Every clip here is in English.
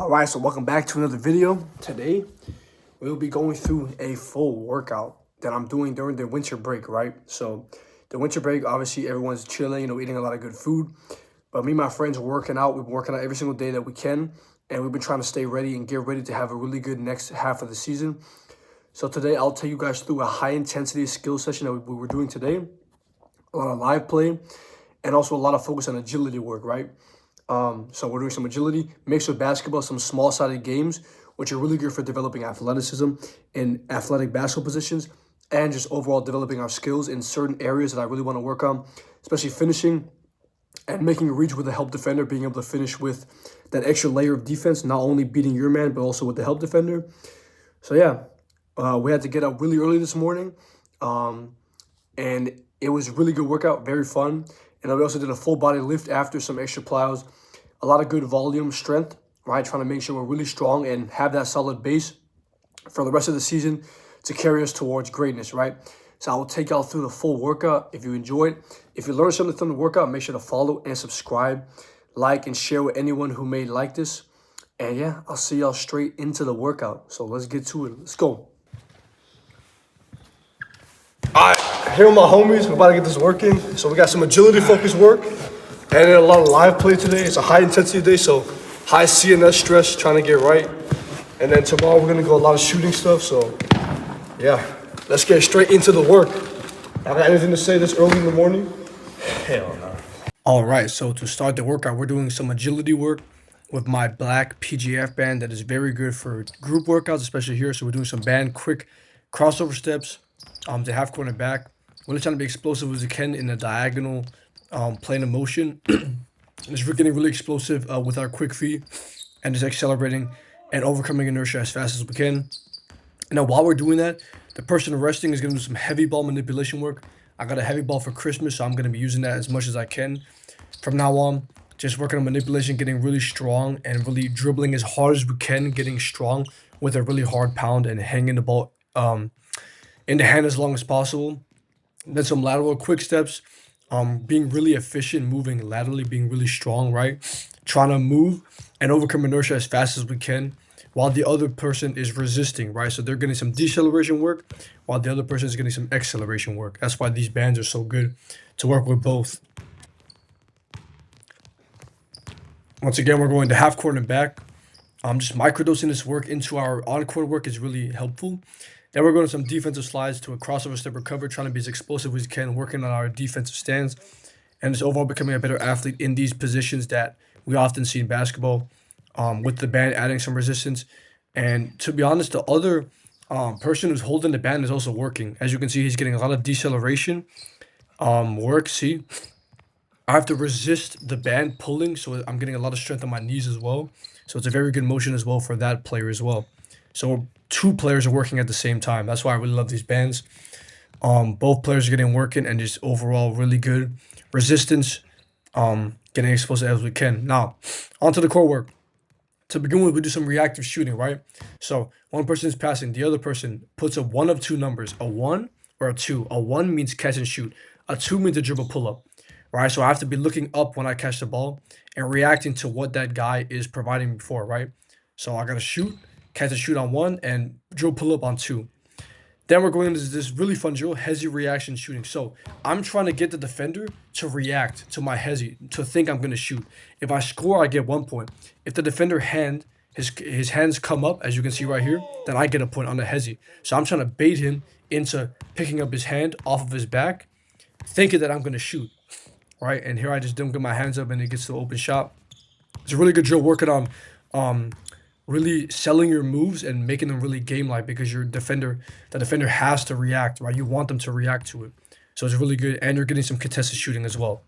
Alright, so welcome back to another video. Today, we'll be going through a full workout that I'm doing during the winter break, right? So, the winter break, obviously, everyone's chilling, eating a lot of good food. But me and my friends are working out. We've been working out every single day that we can. And we've been trying to stay ready and get ready to have a really good next half of the season. So, today, I'll take you guys through a high-intensity skill session that we were doing today. A lot of live play, and also a lot of focus on agility work, right? So we're doing some agility mixed with basketball, some small-sided games, which are really good for developing athleticism in athletic basketball positions, and just overall developing our skills in certain areas that I really want to work on, especially finishing and making a reach with the help defender, being able to finish with that extra layer of defense, not only beating your man, but also with the help defender. So yeah, we had to get up really early this morning, and it was a really good workout, very fun. And we also did a full body lift after, some extra plows, a lot of good volume strength, right? Trying to make sure we're really strong and have that solid base for the rest of the season to carry us towards greatness, right? So I will take y'all through the full workout. If you enjoyed, if you learned something from the workout, make sure to follow and subscribe, like and share with anyone who may like this. And yeah, I'll see y'all straight into the workout. So let's get to it. Let's go. All right, here with my homies, we're about to get this working. So we got some agility-focused work, and then a lot of live play today. It's a high-intensity day, so high CNS stress, trying to get right. And then tomorrow we're gonna go a lot of shooting stuff. So yeah, let's get straight into the work. I got anything to say this early in the morning? Hell no. All right, so to start the workout, we're doing some agility work with my black PGF band that is very good for group workouts, especially here. So we're doing some band quick crossover steps. To half corner back, really trying to be explosive as we can in a diagonal plane of motion. Just we're getting really explosive with our quick feet and just accelerating and overcoming inertia as fast as we can. Now, while we're doing that, the person resting is going to do some heavy ball manipulation work. I got a heavy ball for Christmas, so I'm going to be using that as much as I can from now on. Just working on manipulation, getting really strong and really dribbling as hard as we can, getting strong with a really hard pound and hanging the ball in the hand as long as possible. Then some lateral quick steps, being really efficient, moving laterally, being really strong, right? Trying to move and overcome inertia as fast as we can while the other person is resisting, right? So they're getting some deceleration work while the other person is getting some acceleration work. That's why these bands are so good to work with both. Once again, we're going to half court and back. Just microdosing this work into our on-court work is really helpful. Then we're going to some defensive slides to a crossover step recovery, trying to be as explosive as we can, working on our defensive stance, and just overall becoming a better athlete in these positions that we often see in basketball, with the band adding some resistance. And to be honest, the other person who's holding the band is also working. As you can see, he's getting a lot of deceleration work. See, I have to resist the band pulling, so I'm getting a lot of strength on my knees as well. So it's a very good motion as well for that player as well. So two players are working at the same time. That's why I really love these bands. Both players are getting working and just overall really good resistance, getting explosive as we can. Now, onto the core work. To begin with, we do some reactive shooting, right? So one person is passing, the other person puts a one of two numbers, a 1 or a 2. A 1 means catch and shoot. A 2 means a dribble pull-up, right? So I have to be looking up when I catch the ball and reacting to what that guy is providing before, right? So I got to shoot, catch and shoot on 1, and drill pull-up on 2. Then we're going into this really fun drill, hezi reaction shooting. So I'm trying to get the defender to react to my hezi, to think I'm going to shoot. If I score, I get 1 point. If the defender his hands come up, as you can see right here, then I get a point on the hezi. So I'm trying to bait him into picking up his hand off of his back, thinking that I'm going to shoot, right? And here I just don't get my hands up and it gets to the open shot. It's a really good drill working on really selling your moves and making them really game-like, because the defender has to react, right? You want them to react to it. So it's really good, and you're getting some contested shooting as well.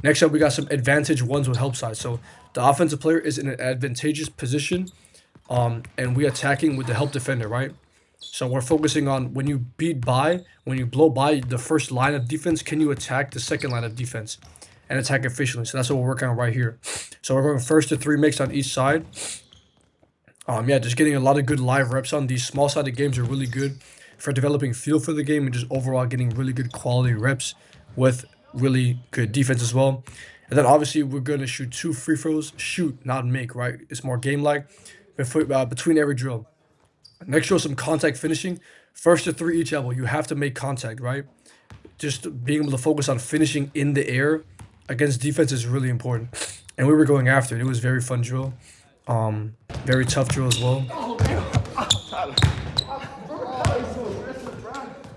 Next up, we got some advantage ones with help side. So the offensive player is in an advantageous position, and we attacking with the help defender, right? So we're focusing on when you blow by the first line of defense, can you attack the second line of defense and attack efficiently? So that's what we're working on right here. So we're going first to 3 makes on each side. Just getting a lot of good live reps on these small-sided games are really good for developing feel for the game and just overall getting really good quality reps with really good defense as well. And then obviously we're gonna shoot 2 free throws. Shoot, not make, right? It's more game-like. Between every drill. Next drill, some contact finishing. First to 3 each elbow. You have to make contact, right? Just being able to focus on finishing in the air against defense is really important. And we were going after it. It was very fun drill. Very tough drill as well.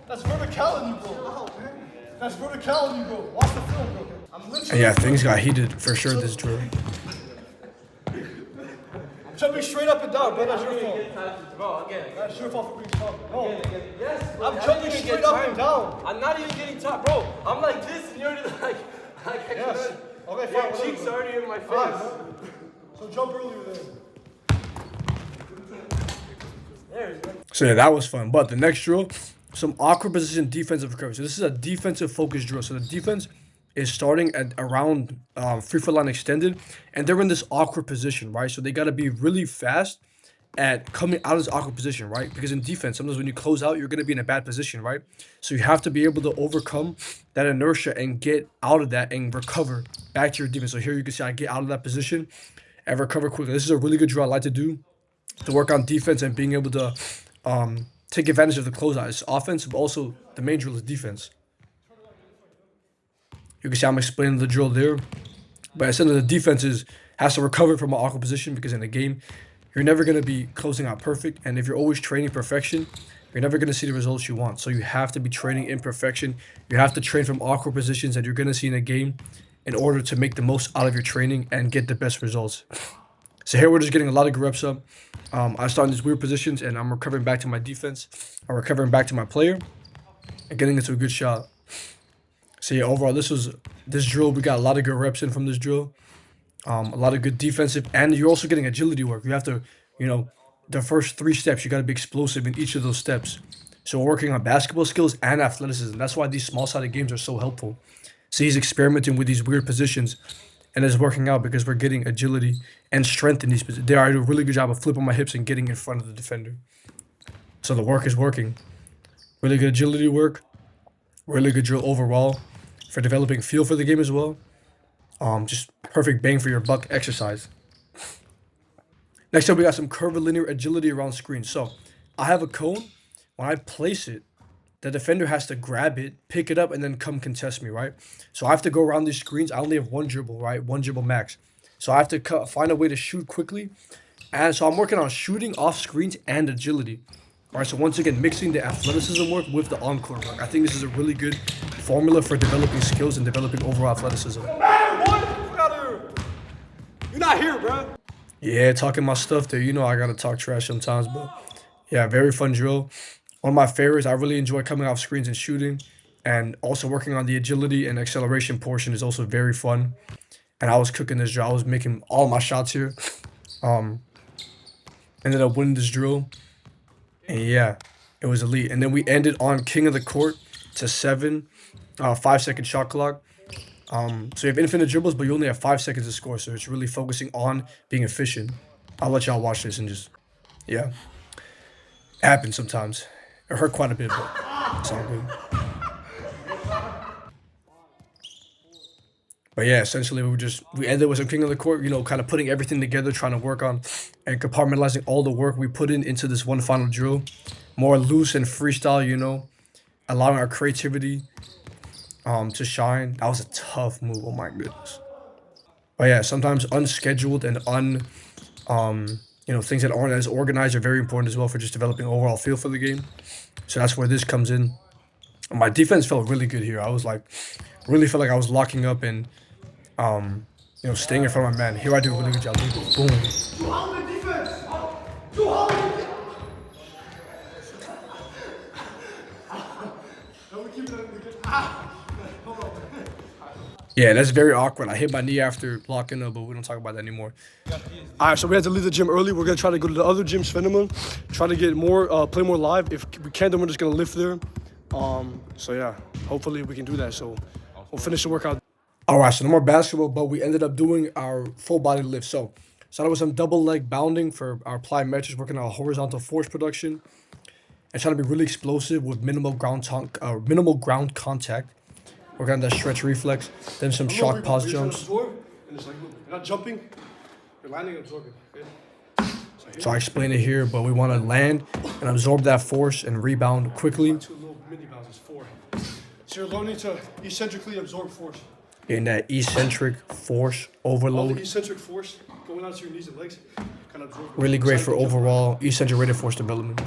That's verticality, bro. That's verticality, bro. Watch the film, bro. I'm literally. And yeah, things got heated for sure this drill. I'm jumping straight up and down, bro. That's your fault. Bro, again. That's your fault for being smart. No. Yes, bro. I'm jumping straight up and down. I'm not even getting top, bro. I'm like this, and you're already like I Yes. can't. Okay, Your fine. cheeks are already in my face. So jump earlier then. So yeah, that was fun. But the next drill, some awkward position defensive recovery. So this is a defensive focused drill. So the defense is starting at around free throw line extended, and they're in this awkward position, right? So they got to be really fast at coming out of this awkward position, right? Because in defense, sometimes when you close out, you're going to be in a bad position, right? So you have to be able to overcome that inertia and get out of that and recover back to your defense. So here you can see I get out of that position and recover quickly. This is a really good drill I like to do to work on defense and being able to take advantage of the closeout. It's offense, but also the main drill is defense. You can see I'm explaining the drill there. But essentially, the defense has to recover from an awkward position because in the game, you're never going to be closing out perfect. And if you're always training perfection, you're never going to see the results you want. So you have to be training in perfection. You have to train from awkward positions that you're going to see in a game in order to make the most out of your training and get the best results. So here we're just getting a lot of good reps up. I start in these weird positions and I'm recovering back to my defense. I'm recovering back to my player and getting into a good shot. So yeah, overall, this drill, we got a lot of good reps in from this drill. A lot of good defensive, and you're also getting agility work. You have to, the first 3 steps, you got to be explosive in each of those steps. So we're working on basketball skills and athleticism. That's why these small-sided games are so helpful. So he's experimenting with these weird positions, and it's working out because we're getting agility and strength in these positions. I do a really good job of flipping my hips and getting in front of the defender. So the work is working. Really good agility work. Really good drill overall for developing feel for the game as well. Just perfect bang for your buck exercise. Next up, we got some curvilinear agility around screens. So I have a cone. When I place it, the defender has to grab it, pick it up, and then come contest me, right? So I have to go around these screens. I only have 1 dribble, right? 1 dribble max. So I have to find a way to shoot quickly. And so I'm working on shooting off screens and agility. All right, so once again, mixing the athleticism work with the on-court work. I think this is a really good formula for developing skills and developing overall athleticism. Man, what? Get out of here. You're not here, bro. Yeah, talking my stuff there. I got to talk trash sometimes, but yeah, very fun drill. One of my favorites. I really enjoy coming off screens and shooting, and also working on the agility and acceleration portion is also very fun. And I was cooking this drill. I was making all my shots here. Ended up winning this drill. And yeah, it was elite. And then we ended on king of the court to 7, 5-second shot clock. So you have infinite dribbles, but you only have 5 seconds to score. So it's really focusing on being efficient. I'll let y'all watch this and just, yeah. It happens sometimes. It hurt quite a bit, but it's all good. But yeah, essentially we ended with some king of the court, kind of putting everything together, trying to work on and compartmentalizing all the work we put into this one final drill. More loose and freestyle, allowing our creativity to shine. That was a tough move. Oh my goodness. But yeah, sometimes unscheduled and things that aren't as organized are very important as well for just developing overall feel for the game. So that's where this comes in. My defense felt really good here. I was really felt like I was locking up and staying in front of my man. Here I do a really good job. Boom. Too hard in defense. Too hard. Yeah, that's very awkward. I hit my knee after locking up, but we don't talk about that anymore. All right, so we had to leave the gym early. We're going to try to go to the other gym, Svenneman, try to get more, play more live. If we can, then we're just going to lift there. So yeah, hopefully we can do that. So we'll finish the workout. All right, so no more basketball, but we ended up doing our full body lift. So started with some double leg bounding for our plyometrics, working on horizontal force production, and trying to be really explosive with minimal ground contact. working on that stretch reflex, then some Little shock rebound, pause you're trying to jumps. absorb, and it's like, look, you're not jumping, you're landing and absorbing. Okay? So I explained it here, but we want to land and absorb that force and rebound quickly. Two little mini bounces, 4. So you're learning to eccentrically absorb force. In that eccentric force All the overload. eccentric force going out to your knees and legs, kind of absorb. Really great for overall eccentric rated force development.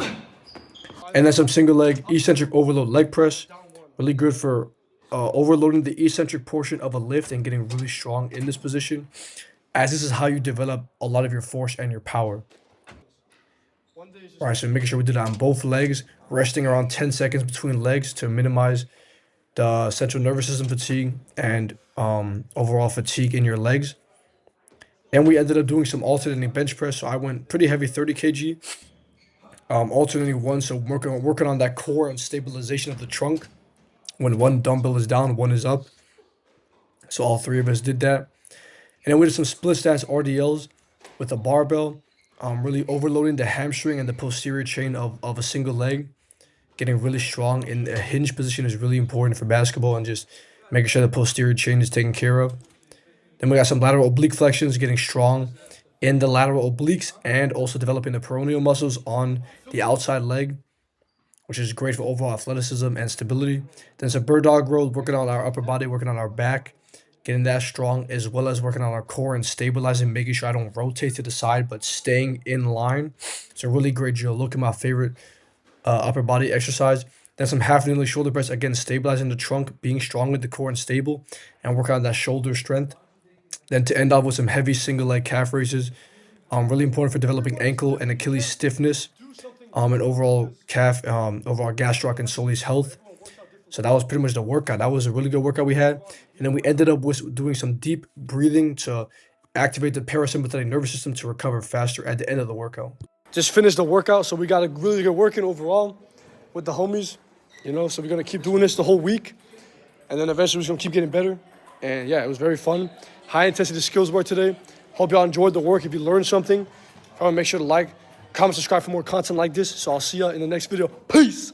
And then some single leg eccentric overload leg press. Really good for overloading the eccentric portion of a lift and getting really strong in this position, as this is how you develop a lot of your force and your power. All right, so making sure we do that on both legs, resting around 10 seconds between legs to minimize the central nervous system fatigue and overall fatigue in your legs. And we ended up doing some alternating bench press. So I went pretty heavy, 30 kg, alternating one. So working on that core and stabilization of the trunk. When one dumbbell is down, one is up. So all three of us did that. And then we did some split stance RDLs with a barbell, really overloading the hamstring and the posterior chain of a single leg. Getting really strong in a hinge position is really important for basketball, and just making sure the posterior chain is taken care of. Then we got some lateral oblique flexions, getting strong in the lateral obliques and also developing the peroneal muscles on the outside leg, which is great for overall athleticism and stability. Then some bird dog roll, working on our upper body, working on our back, getting that strong, as well as working on our core and stabilizing, making sure I don't rotate to the side, but staying in line. It's a really great drill. Look at my favorite upper body exercise. Then some half kneeling shoulder press, again stabilizing the trunk, being strong with the core and stable, and work on that shoulder strength. Then to end off with some heavy single leg calf raises, really important for developing ankle and Achilles stiffness, and overall calf, overall gastroc and soleus health. So that was pretty much the workout. That was a really good workout we had. And then we ended up with doing some deep breathing to activate the parasympathetic nervous system to recover faster at the end of the workout. Just finished the workout, so we got a really good working overall with the homies, so we're going to keep doing this the whole week, and then eventually we're going to keep getting better. And yeah, it was very fun. High intensity skills work today. Hope y'all enjoyed the work. If you learned something, make sure to like, comment, subscribe for more content like this. So I'll see y'all in the next video. Peace!